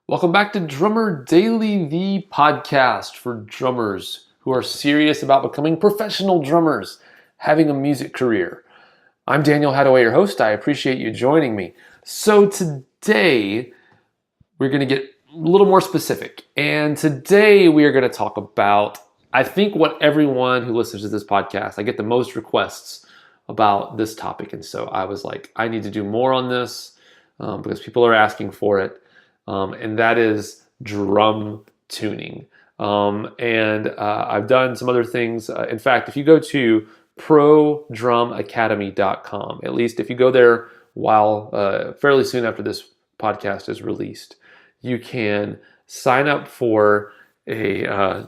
Welcome back to Drummer Daily, the podcast for drummers who are serious about becoming professional drummers, having a music career. I'm Daniel Hadaway, your host. I appreciate you joining me. So today, we're going to get a little more specific. And today, we are going to talk about, I think, what everyone who listens to this podcast, I get the most requests about this topic. And so I was like, I need to do more on this because people are asking for it. And that is drum tuning. I've done some other things. In fact, if you go to prodrumacademy.com, at least if you go there while fairly soon after this podcast is released, you can sign up for you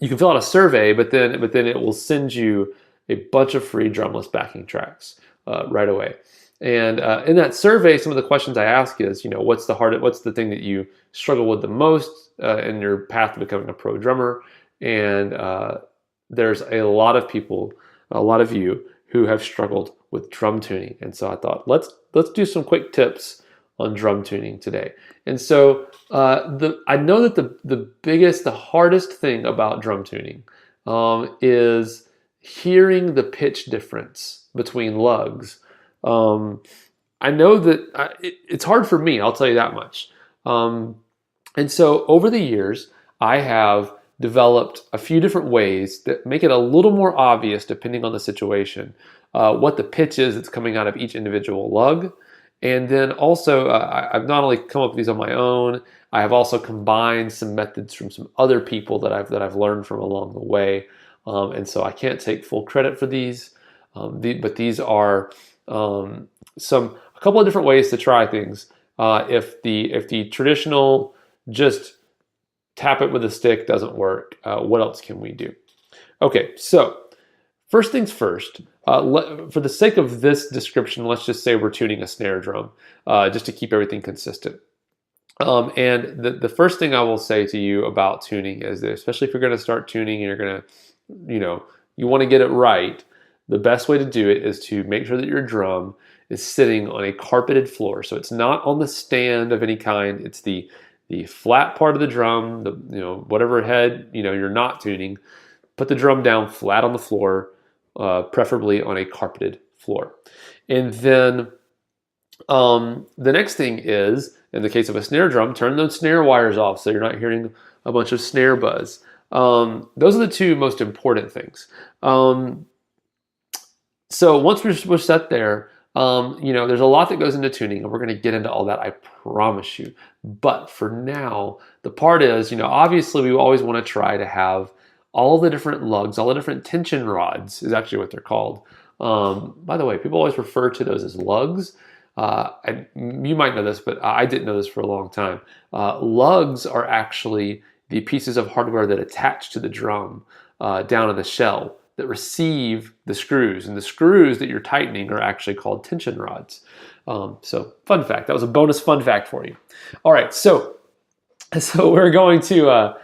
can fill out a survey, but then it will send you a bunch of free drumless backing tracks right away. And in that survey, some of the questions I ask is, what's the thing that you struggle with the most in your path to becoming a pro drummer? And there's a lot of people, a lot of you who have struggled with drum tuning. And so I thought, let's do some quick tips on drum tuning today. And so I know that the hardest thing about drum tuning is hearing the pitch difference between lugs. I know that it's hard for me, I'll tell you that much. And so over the years, I have developed a few different ways that make it a little more obvious, depending on the situation, what the pitch is that's coming out of each individual lug. And then also, I've not only come up with these on my own, I have also combined some methods from some other people that I've learned from along the way. And so I can't take full credit for these, but these are a couple of different ways to try things. If the traditional just tap it with a stick doesn't work, what else can we do? Okay, so first things first. For the sake of this description, let's just say we're tuning a snare drum, just to keep everything consistent. And the first thing I will say to you about tuning is that, especially if you're going to start tuning and you're going to, you want to get it right. The best way to do it is to make sure that your drum is sitting on a carpeted floor. So it's not on the stand of any kind. It's the flat part of the drum, whatever head, you're not tuning. Put the drum down flat on the floor, preferably on a carpeted floor. And then the next thing is, in the case of a snare drum, turn those snare wires off so you're not hearing a bunch of snare buzz. Those are the two most important things. So once we're set there, there's a lot that goes into tuning, and we're going to get into all that, I promise you. But for now, the part is, obviously we always want to try to have all the different lugs, all the different tension rods is actually what they're called. By the way, people always refer to those as lugs. And you might know this, but I didn't know this for a long time. Lugs are actually the pieces of hardware that attach to the drum down in the shell that receive the screws, and the screws that you're tightening are actually called tension rods. So fun fact, that was a bonus fun fact for you. All right, so we want to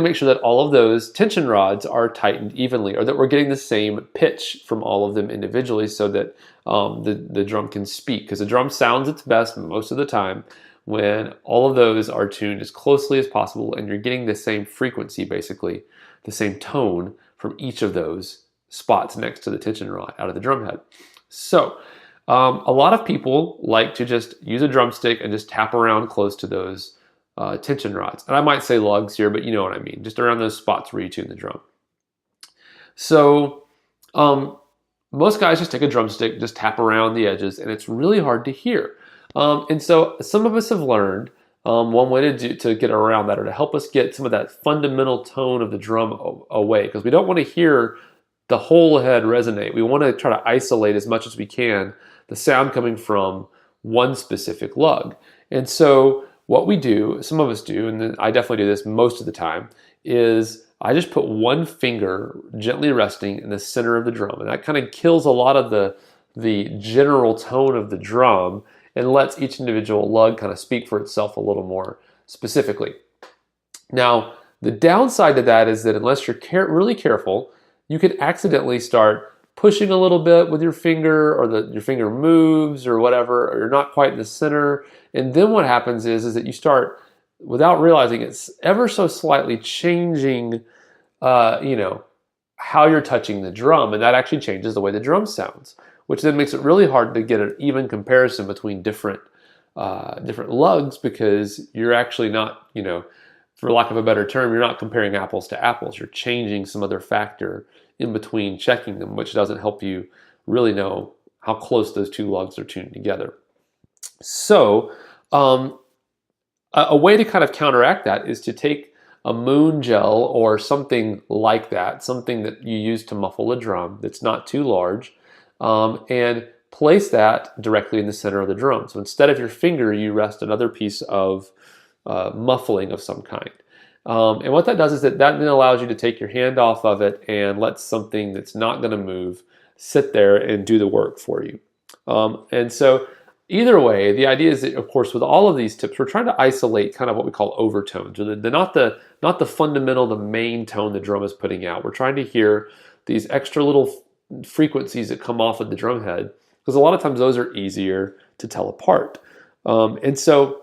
make sure that all of those tension rods are tightened evenly, or that we're getting the same pitch from all of them individually, so that the drum can speak, because the drum sounds its best most of the time when all of those are tuned as closely as possible, and you're getting the same frequency, basically the same tone from each of those spots next to the tension rod out of the drum head. So a lot of people like to just use a drumstick and just tap around close to those tension rods. And I might say lugs here, but you know what I mean, just around those spots where you tune the drum. So most guys just take a drumstick, just tap around the edges, and it's really hard to hear. And so some of us have learned one way to get around that, or to help us get some of that fundamental tone of the drum away, because we don't want to hear the whole head resonate. We want to try to isolate as much as we can the sound coming from one specific lug. And so what we do, some of us do, and I definitely do this most of the time, is I just put one finger gently resting in the center of the drum, and that kind of kills a lot of the general tone of the drum, and lets each individual lug kind of speak for itself a little more specifically. Now, the downside to that is that unless you're really careful, you could accidentally start pushing a little bit with your finger, or your finger moves or whatever, or you're not quite in the center. And then what happens is that you start, without realizing, it's ever so slightly changing, how you're touching the drum, and that actually changes the way the drum sounds, which then makes it really hard to get an even comparison between different lugs, because you're actually not, for lack of a better term, you're not comparing apples to apples. You're changing some other factor in between checking them, which doesn't help you really know how close those two lugs are tuned together. So a way to kind of counteract that is to take a moon gel or something like that, something that you use to muffle a drum that's not too large, and place that directly in the center of the drum. So instead of your finger, you rest another piece of muffling of some kind. And what that does is that then allows you to take your hand off of it and let something that's not going to move sit there and do the work for you. And so either way, the idea is that, of course, with all of these tips, we're trying to isolate kind of what we call overtones, or not the fundamental, the main tone the drum is putting out. We're trying to hear these extra little frequencies that come off of the drum head, because a lot of times those are easier to tell apart. And so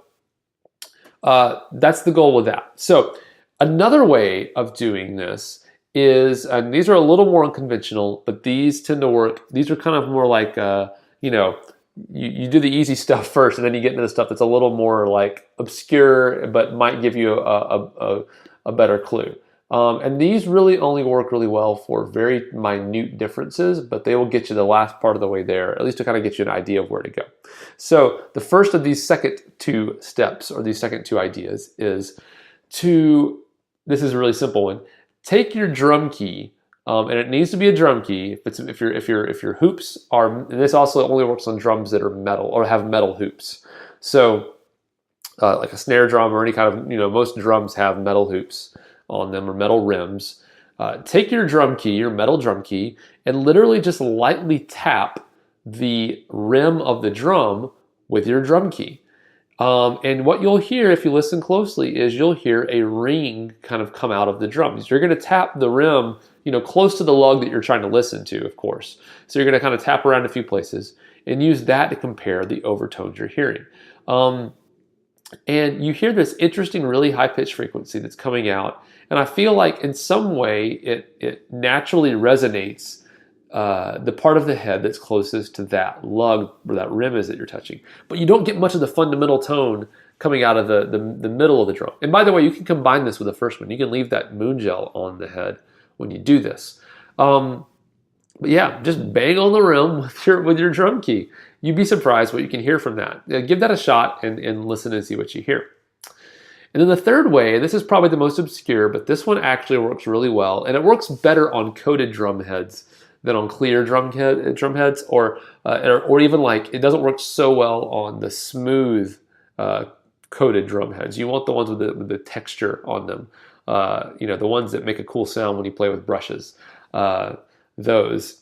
that's the goal with that. So another way of doing this is, and these are a little more unconventional, but these tend to work. These are kind of more like, you do the easy stuff first, and then you get into the stuff that's a little more like obscure, but might give you a better clue. And these really only work really well for very minute differences, but they will get you the last part of the way there, at least to kind of get you an idea of where to go. So the first of these second two steps, or these second two ideas, is this is a really simple one. Take your drum key, and it needs to be a drum key. If your hoops are, and this also only works on drums that are metal or have metal hoops. So like a snare drum or any kind of, most drums have metal hoops on them, or metal rims. Take your drum key, your metal drum key, and literally just lightly tap the rim of the drum with your drum key. And what you'll hear, if you listen closely, is you'll hear a ring kind of come out of the drum. So you're going to tap the rim, close to the lug that you're trying to listen to, of course. So you're going to kind of tap around a few places and use that to compare the overtones you're hearing. And you hear this interesting, really high-pitched frequency that's coming out. And I feel like in some way it naturally resonates the part of the head that's closest to that lug where that rim is that you're touching. But you don't get much of the fundamental tone coming out of the middle of the drum. And by the way, you can combine this with the first one. You can leave that moon gel on the head when you do this. But yeah, just bang on the rim with your drum key. You'd be surprised what you can hear from that. Give that a shot and listen and see what you hear. And then the third way, and this is probably the most obscure, but this one actually works really well, and it works better on coated drum heads than on clear drum heads, or even like, it doesn't work so well on the smooth coated drum heads. You want the ones with the texture on them, the ones that make a cool sound when you play with brushes. Those,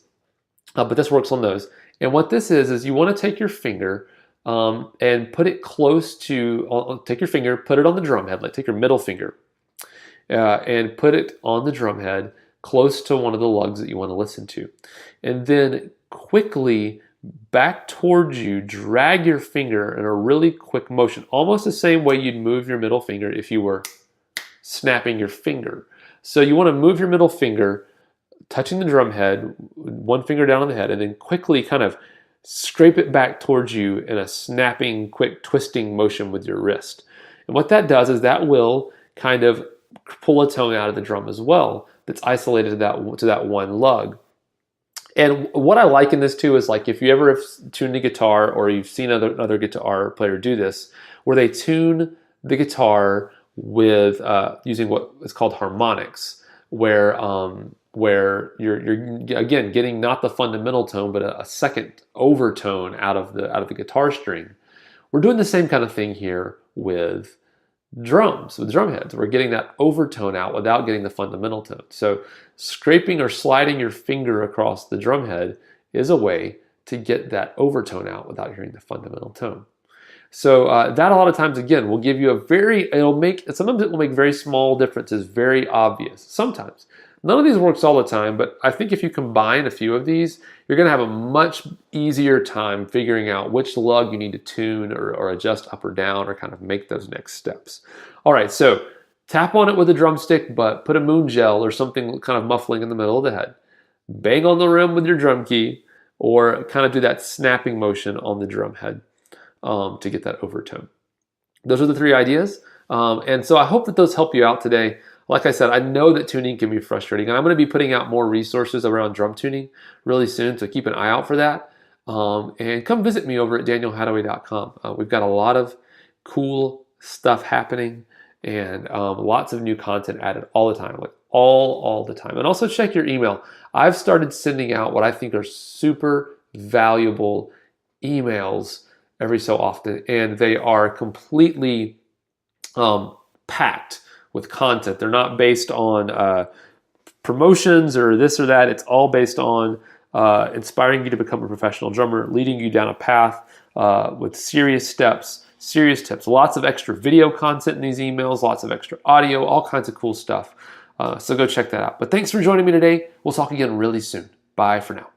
but this works on those. And what this is you want to take your finger and put it close to, take your finger, put it on the drum head, like take your middle finger, and put it on the drum head close to one of the lugs that you want to listen to. And then quickly back towards you, drag your finger in a really quick motion, almost the same way you'd move your middle finger if you were snapping your finger. So you want to move your middle finger, touching the drum head, one finger down on the head, and then quickly kind of scrape it back towards you in a snapping, quick twisting motion with your wrist. And what that does is that will kind of pull a tone out of the drum as well that's isolated to that one lug. And what I like in this too is, like, if you ever have tuned a guitar, or you've seen another guitar player do this, where they tune the guitar with using what is called harmonics, where you're again getting not the fundamental tone, but a second overtone out of the guitar string. We're doing the same kind of thing here with drums, with drum heads. We're getting that overtone out without getting the fundamental tone. So scraping or sliding your finger across the drum head is a way to get that overtone out without hearing the fundamental tone. So that a lot of times, again, will give you sometimes it will make very small differences very obvious. Sometimes. None of these works all the time, but I think if you combine a few of these, you're going to have a much easier time figuring out which lug you need to tune or adjust up or down or kind of make those next steps. All right, so tap on it with a drumstick, but put a moon gel or something kind of muffling in the middle of the head. Bang on the rim with your drum key, or kind of do that snapping motion on the drum head to get that overtone. Those are the 3 ideas. And so I hope that those help you out today. Like I said, I know that tuning can be frustrating, and I'm going to be putting out more resources around drum tuning really soon, so keep an eye out for that. And come visit me over at danielhadaway.com. We've got a lot of cool stuff happening and lots of new content added all the time, like all the time. And also check your email. I've started sending out what I think are super valuable emails every so often, and they are completely packed with content. They're not based on promotions or this or that. It's all based on inspiring you to become a professional drummer, leading you down a path with serious steps, serious tips, lots of extra video content in these emails, lots of extra audio, all kinds of cool stuff. So go check that out. But thanks for joining me today. We'll talk again really soon. Bye for now.